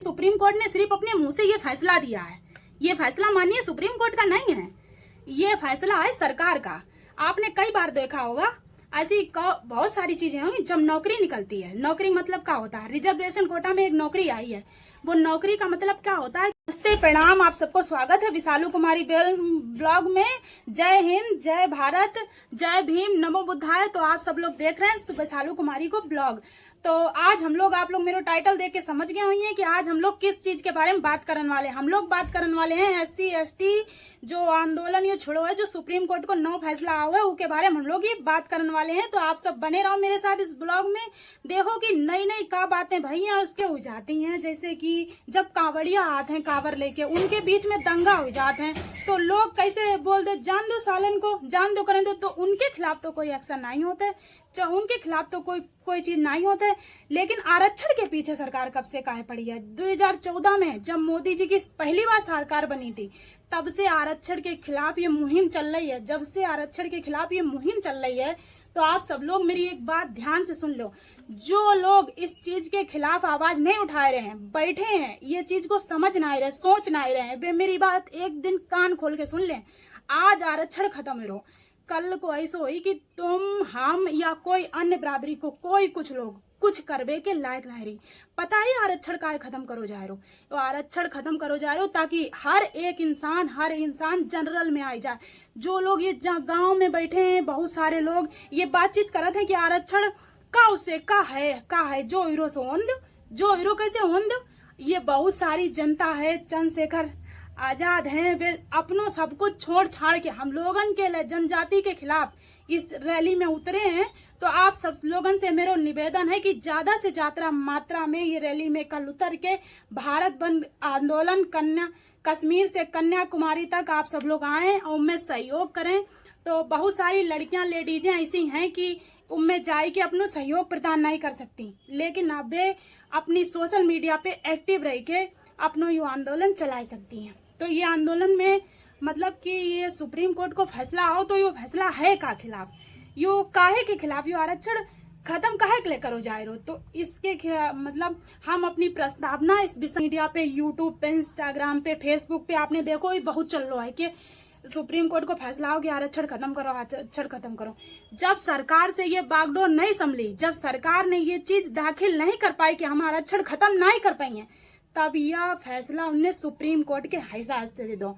Supreme court ने सिर्फ अपने मुंह से ये फैसला दिया है। ये फैसला मानिए सुप्रीम कोर्ट का नहीं है, ये फैसला है सरकार का। आपने कई बार देखा होगा ऐसी बहुत सारी चीजें होंगी जब नौकरी निकलती है। नौकरी मतलब क्या होता है? रिजर्वेशन कोटा में एक नौकरी आई है, वो नौकरी का मतलब क्या होता है? नमस्ते, प्रणाम, आप सबको स्वागत है विशालू कुमारी ब्लॉग में। जय हिंद, जय भारत, जय भीम, नमो बुद्धाय। तो आप सब लोग देख रहे हैं विशालू कुमारी को ब्लॉग। तो आज हम लोग, आप लोग मेरा टाइटल देख के समझ गए होंगे कि आज हम लोग किस चीज के बारे में बात करने वाले हैं। हम लोग बात करने वाले हैं SC ST जो आंदोलन ये छोड़ो है, जो सुप्रीम कोर्ट को नौ फैसला हुआ है उसके बारे में हम लोग ये बात करने वाले हैं। तो आप सब बने रहो मेरे साथ इस ब्लॉग में। देखो कि नई नई का बातें भैया उसके हो जाती हैं। जैसे कि जब कांवड़िया आते हैं कांवर लेके, उनके बीच में दंगा हो जाते हैं तो लोग कैसे बोल दे जान दो सालन को, जान दो करें तो उनके खिलाफ तो कोई एक्शन नहीं होता, उनके खिलाफ तो कोई चीज नहीं होता है। लेकिन आरक्षण के पीछे सरकार कब से काहे पड़ी है? 2014 में जब मोदी जी की पहली बार सरकार बनी थी तब से आरक्षण के खिलाफ ये मुहिम चल रही है। जब से आरक्षण के खिलाफ ये मुहिम चल रही है तो आप सब लोग मेरी एक बात ध्यान से सुन लो। जो लोग इस चीज के खिलाफ आवाज नहीं उठा रहे हैं, बैठे हैं, ये चीज को समझ नहीं रहे, सोच नहीं रहे हैं, वे मेरी बात एक दिन कान खोल के सुन लें। आज आरक्षण खत्म हो, कल को ऐसा हुई कि तुम, हम या कोई अन्य बिरादरी को कोई कुछ लोग कुछ करबे के लायक नहीं रही। पता है आरक्षण का खत्म करो जा रहे हो, तो आरक्षण खत्म करो जा रहे हो ताकि हर इंसान जनरल में आ जाए। जो लोग ये गांव में बैठे हैं, बहुत सारे लोग ये बातचीत करते हैं कि आरक्षण का उससे का है जो हीरो से होंद, जो हीरो कैसे होंद। ये बहुत सारी जनता है, चंद्रशेखर आजाद हैं, वे अपनों सब कुछ छोड़ छाड़ के हम लोगन के जनजाति के खिलाफ इस रैली में उतरे हैं। तो आप सब लोगन से मेरा निवेदन है कि ज्यादा से ज्यादा मात्रा में ये रैली में कल उतर के भारत बंद आंदोलन कश्मीर से कन्याकुमारी तक आप सब लोग आए और उनमें सहयोग करें। तो बहुत सारी लड़कियां, लेडीजें ऐसी हैं कि उनमें जाए के अपना सहयोग प्रदान नहीं कर सकती, लेकिन अब वे अपनी सोशल मीडिया पे एक्टिव रह के अपनो ये आंदोलन चला सकती हैं। तो ये आंदोलन में मतलब कि ये सुप्रीम कोर्ट को फैसला हो तो ये फैसला है का खिलाफ, यो काहे के खिलाफ, यो आरक्षण खत्म काहे के लिए करो जाए रहो। तो इसके मतलब हम अपनी प्रस्तावना इस विषय मीडिया पे, यूट्यूब पे, इंस्टाग्राम पे, फेसबुक पे आपने देखो ये बहुत चल रहा है कि सुप्रीम कोर्ट को फैसला हो कि आरक्षण खत्म करो, आरक्षण खत्म करो। जब सरकार से ये बागडोर नहीं संभली, जब सरकार ने ये चीज दाखिल नहीं कर पाई कि हम आरक्षण खत्म नहीं कर पाएंगे, तब यह फैसला उन्हें सुप्रीम कोर्ट के हिसाब से दे दो।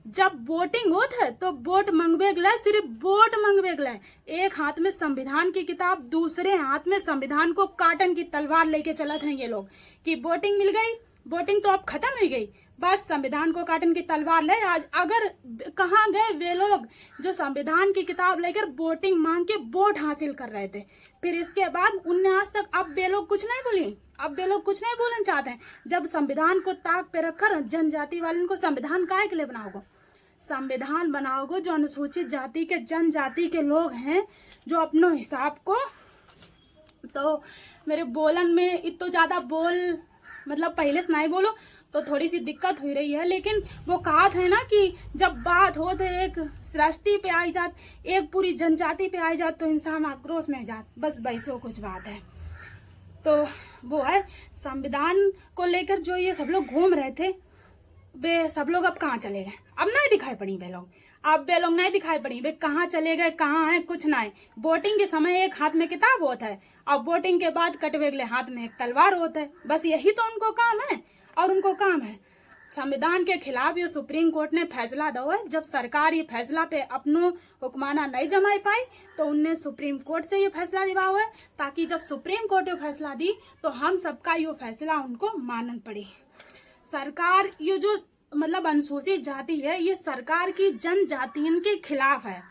जब वोटिंग होता है तो वोट मंगवे गए, सिर्फ वोट मंगवे गए। एक हाथ में संविधान की किताब, दूसरे हाथ में संविधान को काटन की तलवार लेके चलते हैं ये लोग कि वोटिंग मिल गई, वोटिंग तो अब खत्म हो गई, बस संविधान को काटन की तलवार ले। आज अगर कहाँ गए वे लोग जो संविधान की किताब लेकर वोटिंग मांग के वोट हासिल कर रहे थे? फिर इसके बाद उनने आज तक, अब वे लोग कुछ नहीं बोली, अब वे लोग कुछ नहीं बोलना चाहते हैं। जब संविधान को ताक पे रखकर जनजाति वालों को संविधान काहे के लिए बनाओगे? संविधान बनाओगे जो अनुसूचित जाति के, जनजाति के लोग हैं, जो अपनो हिसाब को। तो मेरे बोलन में इतना ज्यादा मतलब पहले से नहीं बोलो तो थोड़ी सी दिक्कत हो रही है, लेकिन वो कहा है ना कि जब बात हो तो एक सृष्टि पे आई जात, एक पूरी जनजाति पे आई जात तो इंसान आक्रोश में जात, बस वैसे कुछ बात है। तो वो है संविधान को लेकर जो ये सब लोग घूम रहे थे, वे सब लोग अब कहाँ चले गए? अब नहीं दिखाई पड़ी वे लोग, अब वे लोग नहीं दिखाई पड़ी, वे कहाँ चले गए, कहाँ है, कुछ नहीं। वोटिंग के समय एक हाथ में किताब होता है और वोटिंग के बाद कटवे गले हाथ में एक तलवार होता है, बस यही तो उनको काम है। और उनको काम है संविधान के खिलाफ ये सुप्रीम कोर्ट ने फैसला दो है। जब सरकार ये फैसला पे अपनो हुक्माना नहीं जमा पाई तो उनने सुप्रीम कोर्ट से ये फैसला दिवा हुआ है, ताकि जब सुप्रीम कोर्ट ये फैसला दी तो हम सबका ये फैसला उनको मानन पड़ी। सरकार ये जो मतलब अनुसूचित जाति है, ये सरकार की जनजातियों के खिलाफ है।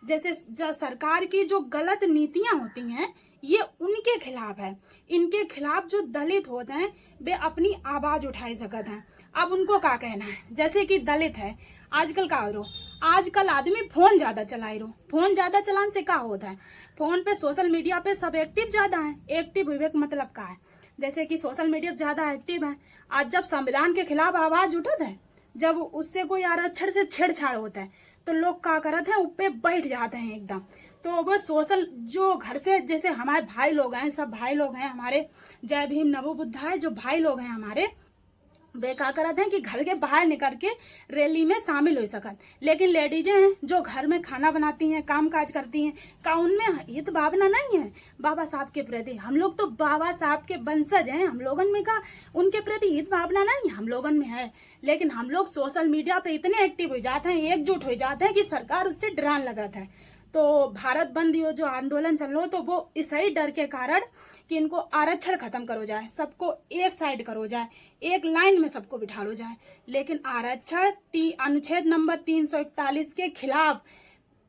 जैसे सरकार की जो गलत नीतियां होती हैं ये उनके खिलाफ है। इनके खिलाफ जो दलित होते हैं वे अपनी आवाज उठाई सकते हैं। अब उनको क्या कहना है? जैसे कि दलित है, आजकल क्या हो रहा, आजकल आदमी फोन ज्यादा चला रहा, फोन ज्यादा चलाने से क्या होता है? फोन पे सोशल मीडिया पे सब एक्टिव ज्यादा है। एक्टिव हुए मतलब क्या है? जैसे कि सोशल मीडिया ज्यादा एक्टिव है। आज जब संविधान के खिलाफ आवाज उठत है, जब उससे कोई आरक्षण से छेड़छाड़ होता है तो लोग क्या करते हैं, उस पे बैठ जाते हैं एकदम। तो वो सोशल जो घर से, जैसे हमारे भाई लोग हैं, सब भाई लोग हैं हमारे, जय भीम नमो बुद्धाय, जो भाई लोग हैं हमारे, वे क्या करत हैं कि घर के बाहर निकल के रैली में शामिल हो सकत। लेकिन लेडीजें हैं जो घर में खाना बनाती हैं, काम काज करती हैं, का उनमें हित भावना नहीं है बाबा साहब के प्रति? हम लोग तो बाबा साहब के वंशज हैं, हम लोगन में का उनके प्रति हित भावना नहीं हम लोगन में है। लेकिन हम लोग सोशल मीडिया पे इतने एक्टिव हो जाते हैं, एकजुट हो जाते हैं कि सरकार उससे डरान लगत है। तो भारत बंद जो आंदोलन चल रहा हो, तो वो इस ही डर के कारण कि इनको आरक्षण खत्म करो जाए, सबको एक साइड करो जाए, एक लाइन में सबको बिठा लो जाए। लेकिन आरक्षण अनुच्छेद नंबर 341 के खिलाफ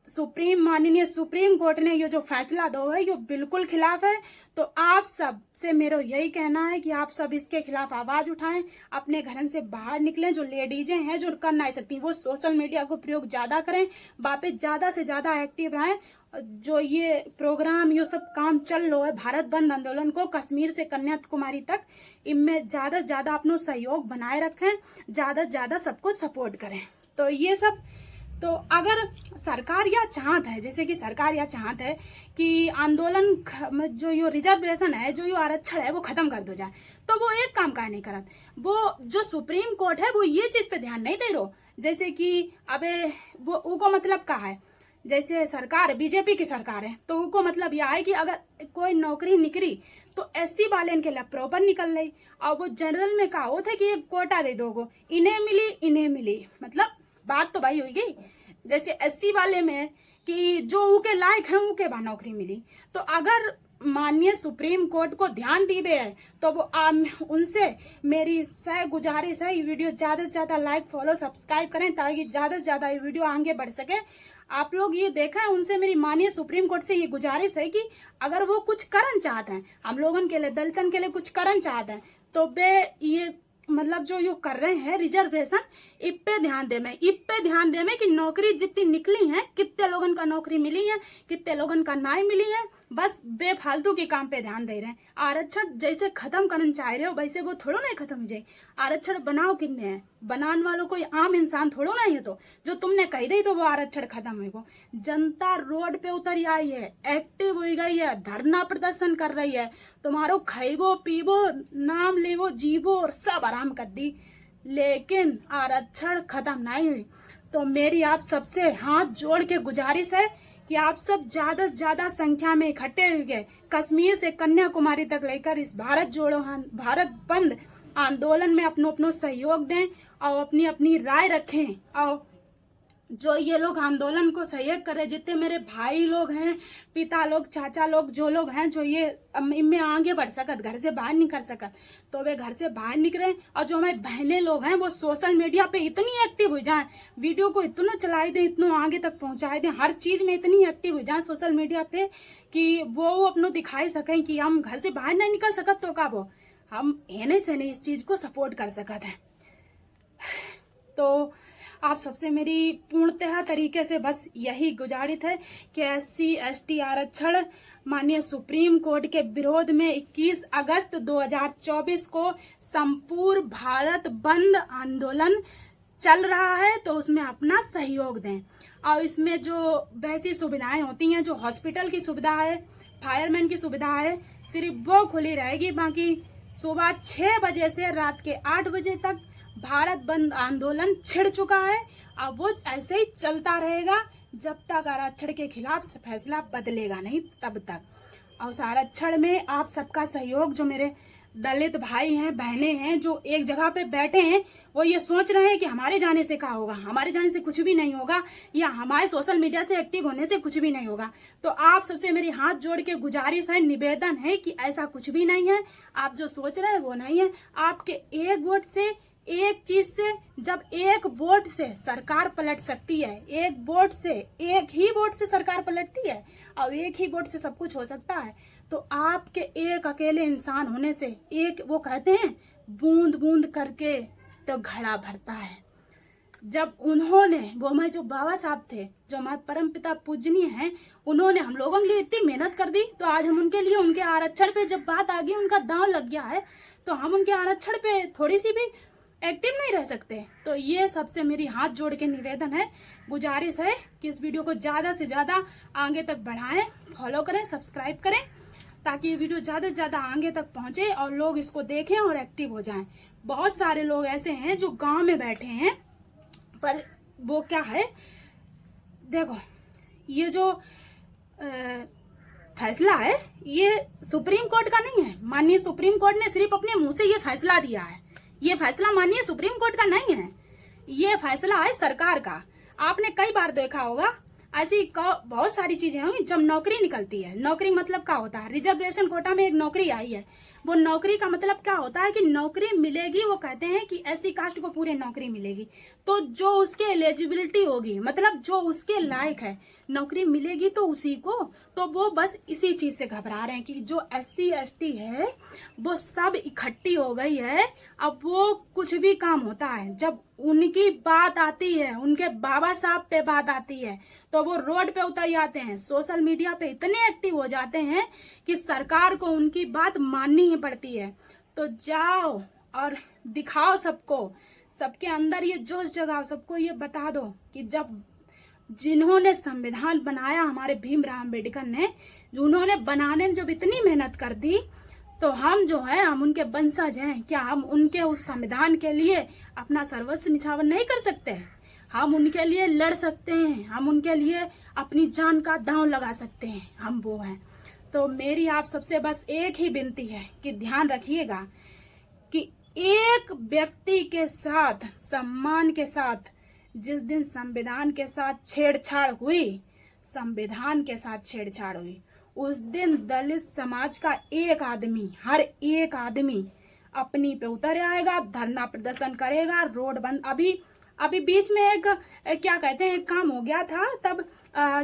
माननीय सुप्रीम कोर्ट ने ये जो फैसला दो है, ये बिल्कुल खिलाफ है। तो आप सब से मेरा यही कहना है कि आप सब इसके खिलाफ आवाज उठाएं, अपने घरन से बाहर निकलें। जो लेडीजें हैं जो कर नहीं सकती, वो सोशल मीडिया को प्रयोग ज्यादा करें, वापे ज्यादा से ज्यादा एक्टिव रहें। जो ये प्रोग्राम ये सब काम चल रहा है भारत बंद आंदोलन को कश्मीर से कन्याकुमारी तक, इनमें ज्यादा से ज्यादा अपना सहयोग बनाए रखें, ज्यादा से ज्यादा सबको सपोर्ट करें। तो ये सब तो अगर सरकार यह चाहत है, जैसे कि सरकार यह चाहत है कि आंदोलन जो ये रिजर्वेशन है, जो ये आरक्षण है, वो खत्म कर दो जाए, तो वो एक काम का नहीं करत। वो जो सुप्रीम कोर्ट है वो ये चीज पे ध्यान नहीं दे रहा। जैसे कि अबे वो उनको मतलब क्या है, जैसे सरकार बीजेपी की सरकार है, तो उनको मतलब यह है कि अगर कोई नौकरी निकली तो एससी वाले इनके लिए प्रॉपर निकल रही, और वो जनरल में कहा होता है कि एक कोटा दे दोगो, इन्हें मिली, मतलब बात तो भाई हुई गई। जैसे एससी वाले में कि जो उनके लायक है उनके बाद नौकरी मिली। तो अगर माननीय सुप्रीम कोर्ट को ध्यान दी गई है, तो वो उनसे मेरी गुजारिश है, ये वीडियो ज्यादा से ज्यादा लाइक फॉलो सब्सक्राइब करें, ताकि ज्यादा से ज्यादा ये वीडियो आगे बढ़ सके। आप लोग ये देखें, उनसे मेरी माननीय सुप्रीम कोर्ट से ये गुजारिश है कि अगर वो कुछ करना चाहते हैं, हम लोगन के लिए, दलितन के लिए कुछ करना चाहते हैं, तो वे ये मतलब जो ये कर रहे हैं रिजर्वेशन, इस पे ध्यान दे में कि नौकरी जितनी निकली है, कितने लोगन का नौकरी मिली है, कितने लोगन का नहीं मिली है, बस बेफालतू के काम पे ध्यान दे रहे हैं। आरक्षण जैसे खत्म करना चाह रहे हो, वैसे वो थोड़ा नहीं खत्म हो जाए। आरक्षण बनाओ कितने हैं, बनाने वालों कोई आम इंसान थोड़ा नहीं है। तो जो तुमने कही रही तो वो आरक्षण खत्म होगा। जनता रोड पे उतर आई है, एक्टिव हो गई है, धरना प्रदर्शन कर रही है, तुम्हारो खाइबो पीबो नाम लेवो जीवो और सब आराम कर दी, लेकिन आरक्षण खत्म नहीं हुई। तो मेरी आप सबसे हाथ जोड़ के गुजारिश है कि आप सब ज्यादा से ज्यादा संख्या में इकट्ठे हुए कश्मीर से कन्याकुमारी तक लेकर इस भारत बंद आंदोलन में अपनो सहयोग दें और अपनी अपनी राय रखें। और जो ये लोग आंदोलन को सहयोग करे, जितने मेरे भाई लोग हैं, पिता लोग, चाचा लोग, जो लोग हैं जो ये इनमें आगे बढ़ सकत, घर से बाहर निकल सकत, तो वे घर से बाहर निकले। और जो हमारी बहनें लोग हैं वो सोशल मीडिया पे इतनी एक्टिव हो जाएं, वीडियो को इतना चलाई दें, इतना आगे तक पहुंचाए दें, हर चीज में इतनी एक्टिव हो जाएं सोशल मीडिया पे कि वो अपनो दिखाई सकें कि हम घर से बाहर नहीं निकल सकत, तो का वो हम हेने से नहीं इस चीज को सपोर्ट कर सकते हैं। तो आप सबसे मेरी पूर्णतः तरीके से बस यही गुजारिश है कि SC ST आरक्षण माननीय सुप्रीम कोर्ट के विरोध में 21 अगस्त 2024 को संपूर्ण भारत बंद आंदोलन चल रहा है, तो उसमें अपना सहयोग दें। और इसमें जो वैसी सुविधाएं होती हैं, जो हॉस्पिटल की सुविधा है, फायरमैन की सुविधा है, सिर्फ वो खुली रहेगी। बाकी सुबह 6 बजे से रात के 8 बजे तक भारत बंद आंदोलन छिड़ चुका है, अब वो ऐसे ही चलता रहेगा जब तक आरक्षण के खिलाफ फैसला बदलेगा नहीं, तब तक। और उस आरक्षण में आप सबका सहयोग, जो मेरे दलित भाई हैं, बहनें हैं, जो एक जगह पे बैठे हैं, वो ये सोच रहे हैं कि हमारे जाने से क्या होगा, हमारे जाने से कुछ भी नहीं होगा, या हमारे सोशल मीडिया से एक्टिव होने से कुछ भी नहीं होगा। तो आप सबसे मेरी हाथ जोड़ के गुजारिश है, निवेदन है कि ऐसा कुछ भी नहीं है। आप जो सोच रहे हैं वो नहीं है। आपके एक वोट से, एक चीज से, जब एक वोट से सरकार पलट सकती है, एक वोट से, एक ही वोट से सरकार पलटती है, और एक ही वोट से सब कुछ हो सकता है, तो आपके एक अकेले इंसान होने से, एक वो कहते हैं बूंद बूंद करके तो घड़ा भरता है। जब उन्होंने, वो हमारे जो बाबा साहब थे, जो हमारे परम पिता पूजनीय हैं, उन्होंने हम लोगों के लिए इतनी मेहनत कर दी, तो आज हम उनके लिए, उनके आरक्षण पे जब बात आ गई, उनका दांव लग गया है, तो हम उनके आरक्षण पे थोड़ी सी भी एक्टिव नहीं रह सकते। तो ये सबसे मेरी हाथ जोड़ के निवेदन है, गुजारिश है कि इस वीडियो को ज्यादा से ज्यादा आगे तक बढ़ाएं, फॉलो करें, सब्सक्राइब करें। ताकि ये वीडियो ज्यादा से ज्यादा आगे तक पहुंचे और लोग इसको देखें और एक्टिव हो जाएं। बहुत सारे लोग ऐसे हैं जो गांव में बैठे हैं, पर वो क्या है, देखो ये जो फैसला है ये सुप्रीम कोर्ट का नहीं है। माननीय सुप्रीम कोर्ट ने सिर्फ अपने मुंह से ये फैसला दिया है। ये फैसला माननीय सुप्रीम कोर्ट का नहीं है, ये फैसला है सरकार का। आपने कई बार देखा होगा, ऐसी बहुत सारी चीजें होंगी जब नौकरी निकलती है। नौकरी मतलब क्या होता है, रिजर्वेशन कोटा में एक नौकरी आई है, वो नौकरी का मतलब क्या होता है कि नौकरी मिलेगी, वो कहते हैं कि एससी कास्ट को पूरे नौकरी मिलेगी, तो जो उसके एलिजिबिलिटी होगी, मतलब जो उसके लायक है नौकरी मिलेगी तो उसी को, तो वो बस इसी चीज से घबरा रहे हैं कि जो एससी एसटी है वो सब इकट्ठी हो गई है। अब वो कुछ भी काम होता है, जब उनकी बात आती है, उनके बाबा साहब पे बात आती है, तो वो रोड पे उतर जाते हैं, सोशल मीडिया पे इतने एक्टिव हो जाते हैं कि सरकार को उनकी बात माननी ही पड़ती है। तो जाओ और दिखाओ सबको, सबके अंदर ये जोश जगाओ, सबको ये बता दो कि जब जिन्होंने संविधान बनाया, हमारे भीमराव अम्बेडकर ने, उन्होंने बनाने में जब इतनी मेहनत कर दी, तो हम जो है, हम उनके वंशज हैं, क्या हम उनके उस संविधान के लिए अपना सर्वस्व निछावर नहीं कर सकते? हम उनके लिए लड़ सकते हैं, हम उनके लिए अपनी जान का दांव लगा सकते हैं, हम वो हैं। तो मेरी आप सबसे बस एक ही विनती है कि ध्यान रखिएगा कि एक व्यक्ति के साथ, सम्मान के साथ, जिस दिन संविधान के साथ छेड़छाड़ हुई, संविधान के साथ छेड़छाड़ हुई, उस दिन दलित समाज का एक आदमी, हर एक आदमी अपनी पे उतर आएगा, धरना प्रदर्शन करेगा, रोड बंद। अभी बीच में एक क्या कहते हैं, एक काम हो गया था, तब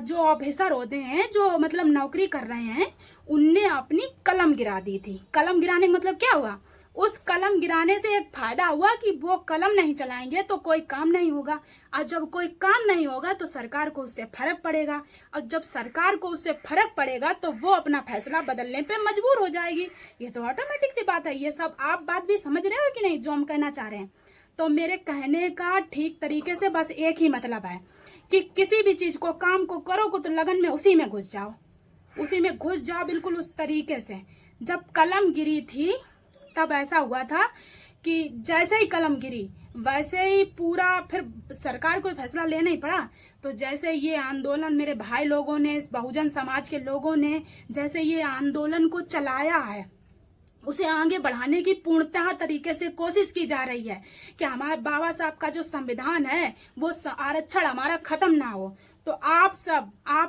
जो ऑफिसर होते हैं, जो मतलब नौकरी कर रहे हैं, उनने अपनी कलम गिरा दी थी। कलम गिराने का मतलब क्या हुआ, उस कलम गिराने से एक फायदा हुआ कि वो कलम नहीं चलाएंगे तो कोई काम नहीं होगा, और जब कोई काम नहीं होगा तो सरकार को उससे फर्क पड़ेगा, और जब सरकार को उससे फर्क पड़ेगा तो वो अपना फैसला बदलने पे मजबूर हो जाएगी। ये तो ऑटोमेटिक सी बात है। ये सब आप बात भी समझ रहे हो कि नहीं जो हम कहना चाह रहे हैं? तो मेरे कहने का ठीक तरीके से बस एक ही मतलब है कि किसी भी चीज को, काम को करो तो लगन में उसी में घुस जाओ, उसी में घुस जाओ, बिल्कुल उस तरीके से। जब कलम गिरी थी तब ऐसा हुआ था कि जैसे ही कलम गिरी वैसे ही पूरा फिर सरकार को फैसला लेना ही पड़ा। तो जैसे ये आंदोलन मेरे भाई लोगों ने, बहुजन समाज के लोगों ने जैसे ये आंदोलन को चलाया है, उसे आगे बढ़ाने की पूर्णतः तरीके से कोशिश की जा रही है कि हमारे बाबा साहब का जो संविधान है वो आरक्षण हमारा खत्म ना हो। तो आप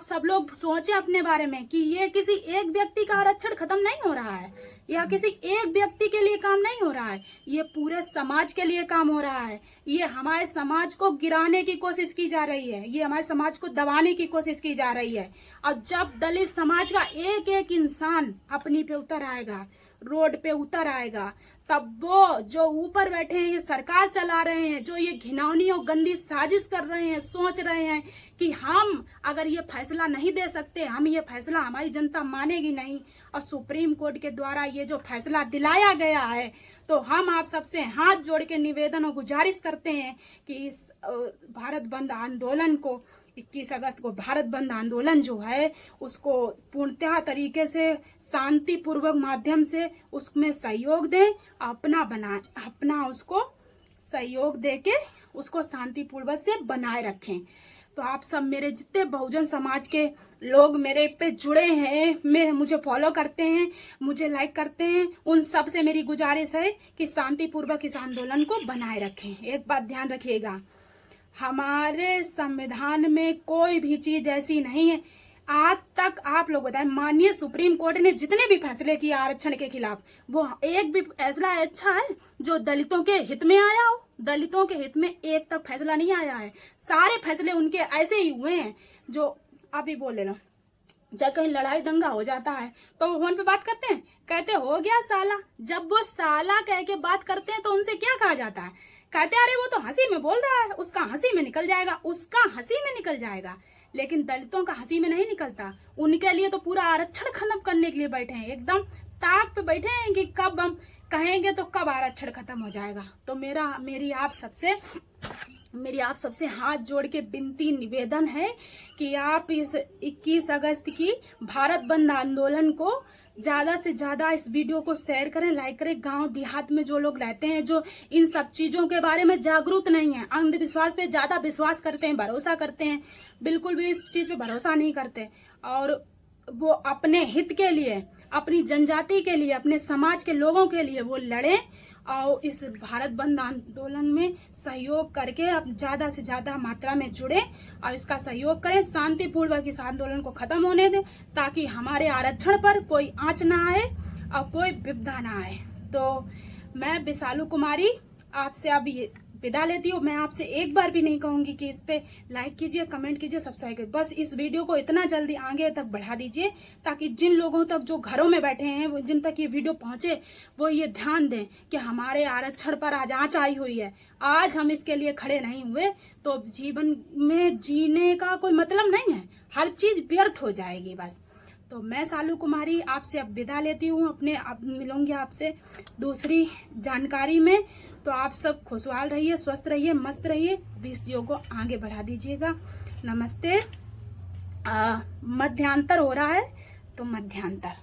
सब लोग सोचें अपने बारे में कि ये किसी एक व्यक्ति का आरक्षण खत्म नहीं हो रहा है, या किसी एक व्यक्ति के लिए काम नहीं हो रहा है, ये पूरे समाज के लिए काम हो रहा है। ये हमारे समाज को गिराने की कोशिश की जा रही है, ये हमारे समाज को दबाने की कोशिश की जा रही है। और जब दलित समाज का एक एक इंसान अपनी पे उतर आएगा, रोड पे उतर आएगा, तब वो जो ऊपर बैठे हैं, ये सरकार चला रहे हैं, जो ये घिनौनी और गंदी साजिश कर रहे हैं, सोच रहे हैं कि हम अगर ये फैसला नहीं दे सकते, हम ये फैसला हमारी जनता मानेगी नहीं, और सुप्रीम कोर्ट के द्वारा ये जो फैसला दिलाया गया है, तो हम आप सबसे हाथ जोड़ के निवेदन और गुजारिश करते हैं कि इस भारत बंद आंदोलन को, 21 अगस्त को भारत बंद आंदोलन जो है उसको पूर्णतः तरीके से शांतिपूर्वक माध्यम से उसमें सहयोग दें, अपना उसको सहयोग देके उसको शांतिपूर्वक से बनाए रखें। तो आप सब मेरे जितने बहुजन समाज के लोग मेरे पे जुड़े हैं, मुझे फॉलो करते हैं, मुझे लाइक करते हैं, उन सब से मेरी गुजारिश है कि शांतिपूर्वक इस आंदोलन को बनाए रखें। एक बात ध्यान रखिएगा, हमारे संविधान में कोई भी चीज ऐसी नहीं है। आज तक आप लोग बताएं, माननीय सुप्रीम कोर्ट ने जितने भी फैसले किए आरक्षण के खिलाफ, वो एक भी फैसला अच्छा है जो दलितों के हित में आया हो? दलितों के हित में एक तक फैसला नहीं आया है। सारे फैसले उनके ऐसे ही हुए हैं जो अभी बोले लो, जब कहीं लड़ाई दंगा हो जाता है तो वो फोन पे बात करते हैं, कहते हो गया साला। जब वो साला कह के बात करते हैं तो उनसे क्या कहा जाता है? कहते अरे वो तो हंसी में बोल रहा है, उसका हंसी में निकल जाएगा, उसका हंसी में निकल जाएगा। लेकिन दलितों का हंसी में नहीं निकलता। उनके लिए तो पूरा आरक्षण खत्म करने के लिए बैठे हैं, एकदम ताक पे बैठे हैं कि कब हम कहेंगे तो कब आरक्षण खत्म हो जाएगा। तो मेरी आप सबसे मेरी आप सबसे हाथ जोड़ के विनती निवेदन है कि आप इस 21 अगस्त की भारत बंद आंदोलन को ज्यादा से ज्यादा इस वीडियो को शेयर करें, लाइक करें। गांव देहात में जो लोग रहते हैं, जो इन सब चीजों के बारे में जागरूक नहीं है, अंधविश्वास पे ज्यादा विश्वास करते हैं, भरोसा करते हैं, बिल्कुल भी इस चीज पे भरोसा नहीं करते, और वो अपने हित के लिए, अपनी जनजाति के लिए, अपने समाज के लोगों के लिए वो लड़े और इस भारत बंद आंदोलन में सहयोग करके अब ज्यादा से ज्यादा मात्रा में जुड़े और इसका सहयोग करें। शांतिपूर्वक इस आंदोलन को खत्म होने दें ताकि हमारे आरक्षण पर कोई आंच ना आए और कोई विपदा ना आए। तो मैं विशालू कुमारी आपसे अब ये विदा लेती हूँ। मैं आपसे एक बार भी नहीं कहूंगी कि इस पे लाइक कीजिए, कमेंट कीजिए, सब्सक्राइब कीजिए। बस इस वीडियो को इतना जल्दी आगे तक बढ़ा दीजिए ताकि जिन लोगों तक, जो घरों में बैठे हैं, वो जिन तक ये वीडियो पहुंचे, वो ये ध्यान दें कि हमारे आरक्षण पर आज आंच आई हुई है। आज हम इसके लिए खड़े नहीं हुए तो जीवन में जीने का कोई मतलब नहीं है, हर चीज व्यर्थ हो जाएगी बस। तो मैं शालू कुमारी आपसे अब विदा लेती हूँ, अब मिलूंगी आपसे दूसरी जानकारी में। तो आप सब खुशहाल रहिए, स्वस्थ रहिए, मस्त रहिए, विषयों को आगे बढ़ा दीजिएगा। नमस्ते। मध्यांतर हो रहा है तो मध्यांतर।